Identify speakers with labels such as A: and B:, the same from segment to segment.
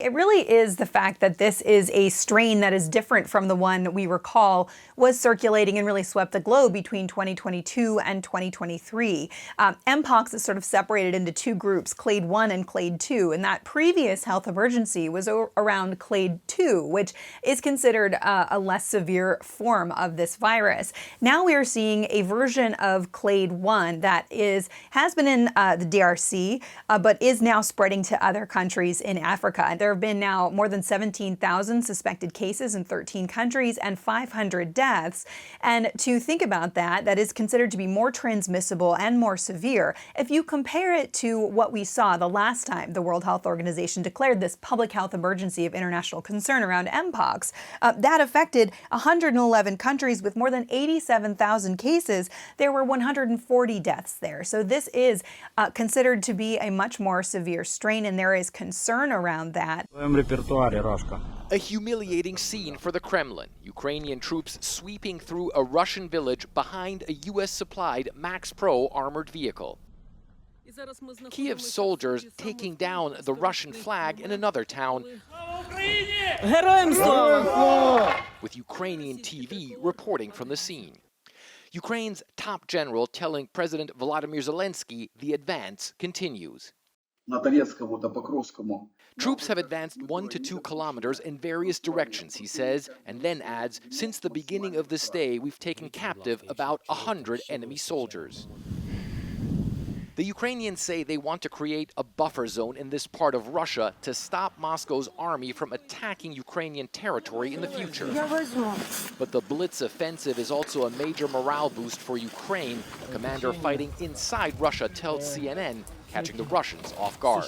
A: It really is the fact that this is a strain that is different from the one we recall was circulating and really swept the globe between 2022 and 2023. Mpox is sort of separated into two groups, clade 1 and clade 2, and that previous health emergency was around clade 2, which is considered a less severe form of this virus. Now we are seeing a version of clade 1 that has been in the DRC, but is now spreading to other countries in Africa. There have been now more than 17,000 suspected cases in 13 countries and 500 deaths. And to think about that, that is considered to be more transmissible and more severe. If you compare it to what we saw the last time the World Health Organization declared this public health emergency of international concern around Mpox, that affected 111 countries with more than 87,000 cases. There were 140 deaths there. So this is considered to be a much more severe strain, and there is concern around that.
B: A humiliating scene for the Kremlin. Ukrainian troops sweeping through a Russian village behind a U.S.-supplied Max Pro armored vehicle. Kiev soldiers taking down the Russian flag in another town, with Ukrainian TV reporting from the scene. Ukraine's top general telling President Volodymyr Zelensky the advance continues. Troops have advanced 1 to 2 kilometers in various directions, he says, and then adds, since the beginning of this day, we've taken captive about 100 enemy soldiers. The Ukrainians say they want to create a buffer zone in this part of Russia to stop Moscow's army from attacking Ukrainian territory in the future. But the Blitz offensive is also a major morale boost for Ukraine. A commander fighting inside Russia tells CNN, catching the Russians off guard.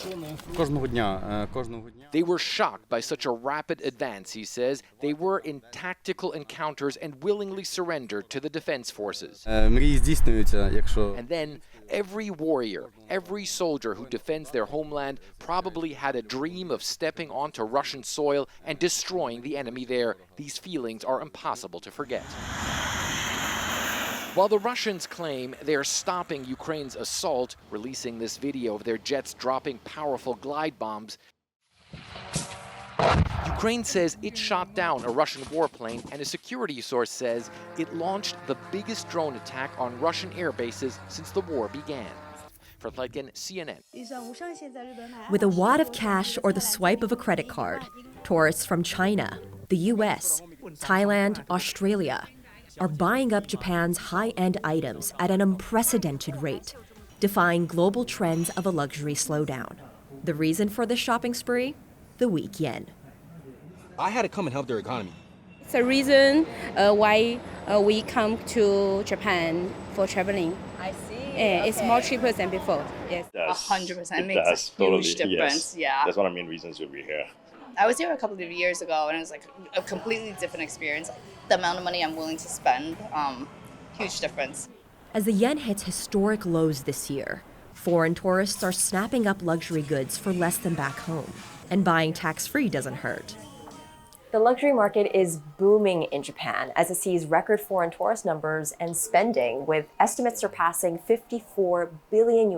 B: They were shocked by such a rapid advance, he says. They were in tactical encounters and willingly surrendered to the defense forces. And then every warrior, every soldier who defends their homeland probably had a dream of stepping onto Russian soil and destroying the enemy there. These feelings are impossible to forget. While the Russians claim they're stopping Ukraine's assault, releasing this video of their jets dropping powerful glide bombs, Ukraine says it shot down a Russian warplane, and a security source says it launched the biggest drone attack on Russian air bases since the war began. For CNN.
C: With a wad of cash or the swipe of a credit card, tourists from China, the US, Thailand, Australia are buying up Japan's high-end items at an unprecedented rate, defying global trends of a luxury slowdown. The reason for this shopping spree? The weak yen.
D: I had to come and help their economy.
E: It's a reason why we come to Japan for traveling.
F: I see.
E: It's more cheaper than before. Yes,
F: 100% makes a huge difference.
G: Yes.
F: Yeah.
G: That's one of the main reasons we're here.
F: I was here a couple of years ago, and it was like a completely different experience. The amount of money I'm willing to spend, huge difference.
C: As the yen hits historic lows this year, foreign tourists are snapping up luxury goods for less than back home, and buying tax-free doesn't hurt.
H: The luxury market is booming in Japan as it sees record foreign tourist numbers and spending, with estimates surpassing $54 billion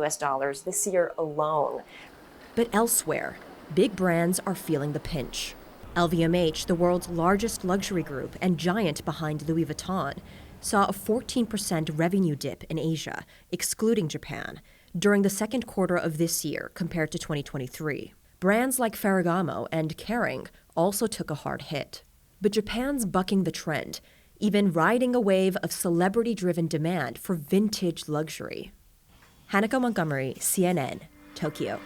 H: this year alone.
C: But elsewhere, big brands are feeling the pinch. LVMH, the world's largest luxury group and giant behind Louis Vuitton, saw a 14% revenue dip in Asia, excluding Japan, during the second quarter of this year compared to 2023. Brands like Ferragamo and Kering also took a hard hit. But Japan's bucking the trend, even riding a wave of celebrity-driven demand for vintage luxury. Hanako Montgomery, CNN, Tokyo.